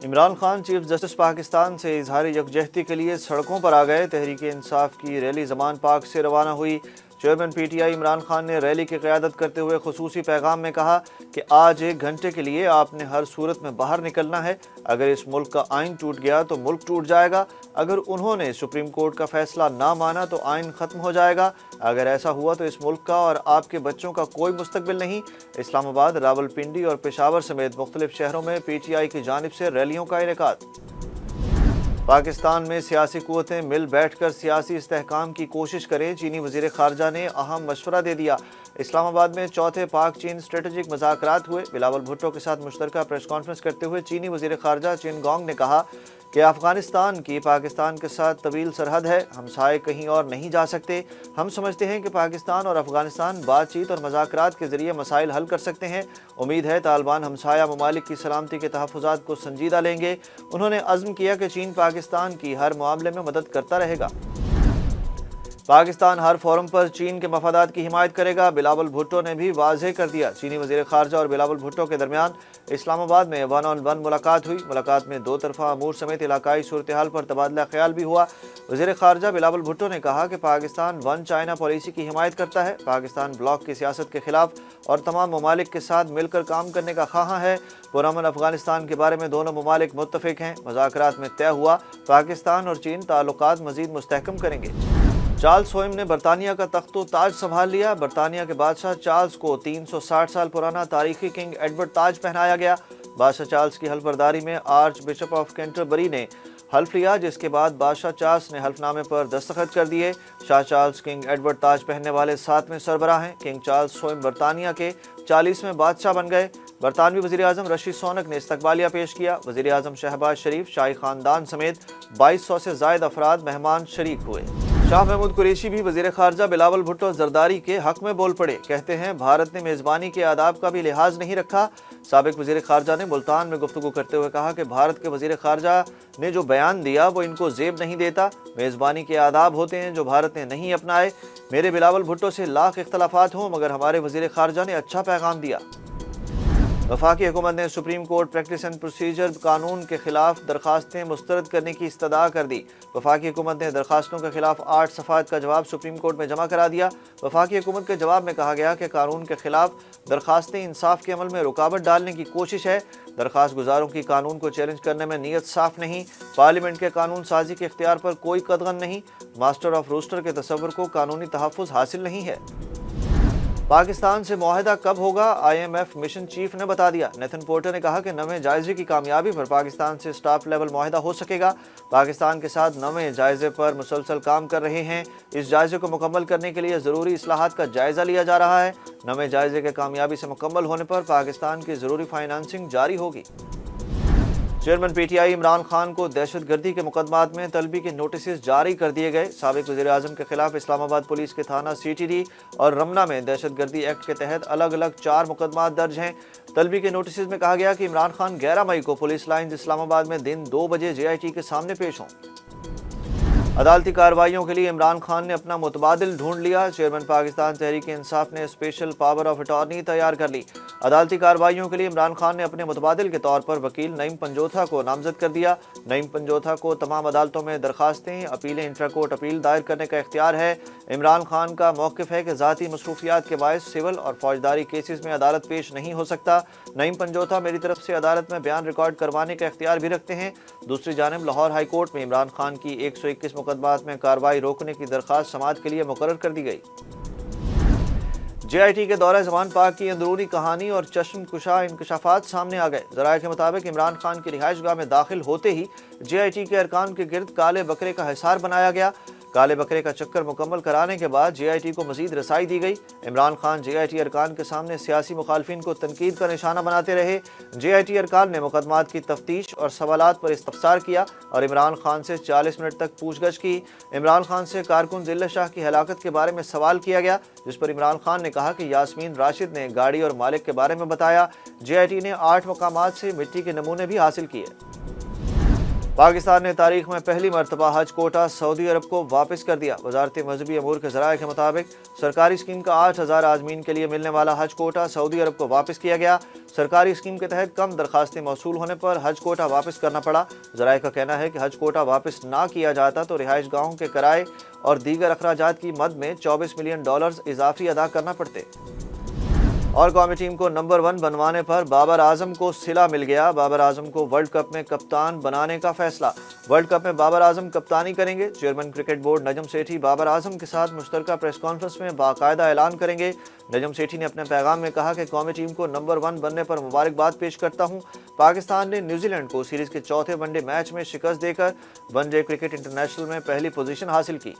Imran Khan chief justice Pakistan سے اظہار یکجہتی کے لیے سڑکوں پر آ گئے۔ تحریک انصاف کی ریلی زمان پاک سے روانہ ہوئی۔ Chairman P T I Imran Khan نے ریلی کی قیادت کرتے ہوئے خصوصی پیغام میں کہا کہ آج 1 گھنٹے کے لیے آپ نے ہر صورت میں باہر نکلنا ہے۔ اگر اس ملک کا آئین ٹوٹ گیا تو ملک ٹوٹ جائے گا۔ اگر انہوں نے سپریم کورٹ کا فیصلہ نہ مانا تو آئین ختم ہو جائے گا۔ اگر ایسا ہوا تو اس ملک کا اور آپ کے بچوں کا کوئی مستقبل نہیں۔ اسلام آباد، راولپنڈی اور پشاور سمیت مختلف شہروں میں پی ٹی آئی کی جانب سے ریلیوں کا انعقاد۔ پاکستان میں سیاسی قوتیں مل بیٹھ کر سیاسی استحکام کی کوشش کریں، چینی وزیر خارجہ نے اہم مشورہ دے دیا۔ اسلام آباد میں چوتھے پاک چین اسٹریٹجک مذاکرات ہوئے۔ بلاول بھٹو کے ساتھ مشترکہ پریس کانفرنس کرتے ہوئے چینی وزیر خارجہ چین گونگ نے کہا کہ افغانستان کی پاکستان کے ساتھ طویل سرحد ہے، ہمسائے کہیں اور نہیں جا سکتے۔ ہم سمجھتے ہیں کہ پاکستان اور افغانستان بات چیت اور مذاکرات کے ذریعے مسائل حل کر سکتے ہیں۔ امید ہے طالبان ہمسایہ ممالک کی سلامتی کے تحفظات کو سنجیدہ لیں گے۔ انہوں نے عزم کیا کہ چین پاکستان کی ہر معاملے میں مدد کرتا رہے گا۔ پاکستان ہر فورم پر چین کے مفادات کی حمایت کرے گا، بلاول بھٹو نے بھی واضح کر دیا۔ چینی وزیر خارجہ اور بلاول بھٹو کے درمیان اسلام آباد میں 1 on 1 ملاقات ہوئی۔ ملاقات میں 2 طرفہ امور سمیت علاقائی صورتحال پر تبادلہ خیال بھی ہوا۔ وزیر خارجہ بلاول بھٹو نے کہا کہ پاکستان 1 چائنا پالیسی کی حمایت کرتا ہے۔ پاکستان بلاک کی سیاست کے خلاف اور تمام ممالک کے ساتھ مل کر کام کرنے کا خواہاں ہے۔ پرامن افغانستان کے بارے میں دونوں ممالک متفق ہیں۔ مذاکرات میں طے ہوا پاکستان اور چین تعلقات مزید مستحکم کریں گے۔ چارلس ہوئم نے برطانیہ کا تخت و تاج سنبھال لیا۔ برطانیہ کے بادشاہ چارلس کو 360 سال پرانا تاریخی کنگ ایڈورڈ تاج پہنایا گیا۔ بادشاہ چارلس کی حلف برداری میں آرچ بشپ آف کینٹربری نے حلف لیا، جس کے بعد بادشاہ چارلس نے حلف نامے پر دستخط کر دیے۔ شاہ چارلس کنگ ایڈورڈ تاج پہننے والے 7ویں سربراہ ہیں۔ کنگ چارلس ہوئم برطانیہ کے 40ویں بادشاہ بن گئے۔ برطانوی وزیراعظم رشی سونک نے استقبالیہ پیش کیا۔ وزیراعظم شہباز شریف، شاہی خاندان سمیت 2200 سے زائد افراد مہمان شریک ہوئے۔ شاہ محمود قریشی بھی وزیر خارجہ بلاول بھٹو زرداری کے حق میں بول پڑے۔ کہتے ہیں بھارت نے میزبانی کے آداب کا بھی لحاظ نہیں رکھا۔ سابق وزیر خارجہ نے ملتان میں گفتگو کرتے ہوئے کہا کہ بھارت کے وزیر خارجہ نے جو بیان دیا وہ ان کو زیب نہیں دیتا۔ میزبانی کے آداب ہوتے ہیں جو بھارت نے نہیں اپنائے۔ میرے بلاول بھٹو سے لاکھ اختلافات ہوں مگر ہمارے وزیر خارجہ نے اچھا پیغام دیا۔ وفاقی حکومت نے supreme court practice and procedure قانون کے خلاف درخواستیں مسترد کرنے کی استدعا کر دی۔ وفاقی حکومت نے درخواستوں کے خلاف 8 صفحات کا جواب سپریم کورٹ میں جمع کرا دیا۔ وفاقی حکومت کے جواب میں کہا گیا کہ قانون کے خلاف درخواستیں انصاف کے عمل میں رکاوٹ ڈالنے کی کوشش ہے۔ درخواست گزاروں کی قانون کو چیلنج کرنے میں نیت صاف نہیں۔ پارلیمنٹ کے قانون سازی کے اختیار پر کوئی قدغن نہیں۔ ماسٹر آف روسٹر کے تصور کو قانونی تحفظ حاصل نہیں ہے۔ پاکستان سے معاہدہ کب ہوگا؟ IMF مشن چیف نے بتا دیا۔ نیتھن پورٹر نے کہا کہ 9ویں جائزے کی کامیابی پر پاکستان سے سٹاف لیول معاہدہ ہو سکے گا۔ پاکستان کے ساتھ 9ویں جائزے پر مسلسل کام کر رہے ہیں۔ اس جائزے کو مکمل کرنے کے لیے ضروری اصلاحات کا جائزہ لیا جا رہا ہے۔ 9ویں جائزے کے کامیابی سے مکمل ہونے پر پاکستان کی ضروری فائنانسنگ جاری ہوگی۔ Chairman P T I Imran Khan کو دہشت گردی کے مقدمات میں طلبی کے نوٹسز جاری کر دیے گئے۔ سابق وزیر اعظم کے خلاف اسلام آباد پولیس کے تھانہ CTD اور رمنہ میں دہشت گردی ایکٹ کے تحت الگ الگ 4 مقدمات درج ہیں۔ طلبی کے نوٹسز میں کہا گیا کہ عمران خان 11 مئی کو پولیس لائنز اسلام آباد میں دن 2 بجے JIT کے سامنے پیش ہوں۔ عدالتی کارروائیوں کے لیے عمران خان نے اپنا متبادل ڈھونڈ لیا۔ چیئرمین پاکستان تحریک انصاف نے اسپیشل پاور آف اٹارنی تیار کر لی۔ عدالتی کارروائیوں کے لیے عمران خان نے اپنے متبادل کے طور پر وکیل نعیم پنجوتھا کو نامزد کر دیا۔ نعیم پنجوتھا کو تمام عدالتوں میں درخواستیں، اپیلیں، انٹرا کورٹ اپیل دائر کرنے کا اختیار ہے۔ عمران خان کا موقف ہے کہ ذاتی مصروفیات کے باعث سول اور فوجداری کیسز میں عدالت پیش نہیں ہو سکتا۔ نعیم پنجوتھا میری طرف سے عدالت میں بیان ریکارڈ کروانے کا اختیار بھی رکھتے ہیں۔ دوسری جانب لاہور ہائی کورٹ میں عمران خان کی 121 مقدمات میں کارروائی روکنے کی درخواست سماعت کے لیے مقرر کر دی گئی۔ JIT کے دورہ زمان پاک کی اندرونی کہانی اور چشم کشا انکشافات سامنے آ گئے۔ ذرائع کے مطابق عمران خان کی رہائش گاہ میں داخل ہوتے ہی JIT کے ارکان کے گرد کالے بکرے کا حصار بنایا گیا۔ کالے بکرے کا چکر مکمل کرانے کے بعد JIT کو مزید رسائی دی گئی۔ عمران خان JIT ارکان کے سامنے سیاسی مخالفین کو تنقید کا نشانہ بناتے رہے۔ JIT ارکان نے مقدمات کی تفتیش اور سوالات پر استفسار کیا اور عمران خان سے 40 منٹ تک پوچھ گچھ کی۔ عمران خان سے کارکن ذلہ شاہ کی ہلاکت کے بارے میں سوال کیا گیا، جس پر عمران خان نے کہا کہ یاسمین راشد نے گاڑی اور مالک کے بارے میں بتایا۔ JIT نے 8 مقامات سے مٹی کے نمونے بھی حاصل کیے۔ پاکستان نے تاریخ میں پہلی مرتبہ حج کوٹا سعودی عرب کو واپس کر دیا۔ وزارت مذہبی امور کے ذرائع کے مطابق سرکاری اسکیم کا 8,000 عازمین کے لیے ملنے والا حج کوٹا سعودی عرب کو واپس کیا گیا۔ سرکاری اسکیم کے تحت کم درخواستیں موصول ہونے پر حج کوٹا واپس کرنا پڑا۔ ذرائع کا کہنا ہے کہ حج کوٹا واپس نہ کیا جاتا تو رہائش گاہوں کے کرائے اور دیگر اخراجات کی مد میں $24 ملین اضافی ادا کرنا پڑتے۔ اور قومی ٹیم کو نمبر 1 بنوانے پر بابر اعظم کو صلہ مل گیا۔ بابر اعظم کو ورلڈ کپ میں کپتان بنانے کا فیصلہ۔ ورلڈ کپ میں بابر اعظم کپتانی کریں گے۔ Chairman cricket board Najam Sethi Babar Azam کے ساتھ مشترکہ پریس کانفرنس میں باقاعدہ اعلان کریں گے۔ نجم سیٹھی نے اپنے پیغام میں کہا کہ قومی ٹیم کو نمبر 1 بننے پر مبارکباد پیش کرتا ہوں۔ پاکستان نے نیوزی لینڈ کو سیریز کے چوتھے ون ڈے میچ میں شکست دے کر ون ڈے کرکٹ انٹرنیشنل میں پہلی پوزیشن حاصل کی۔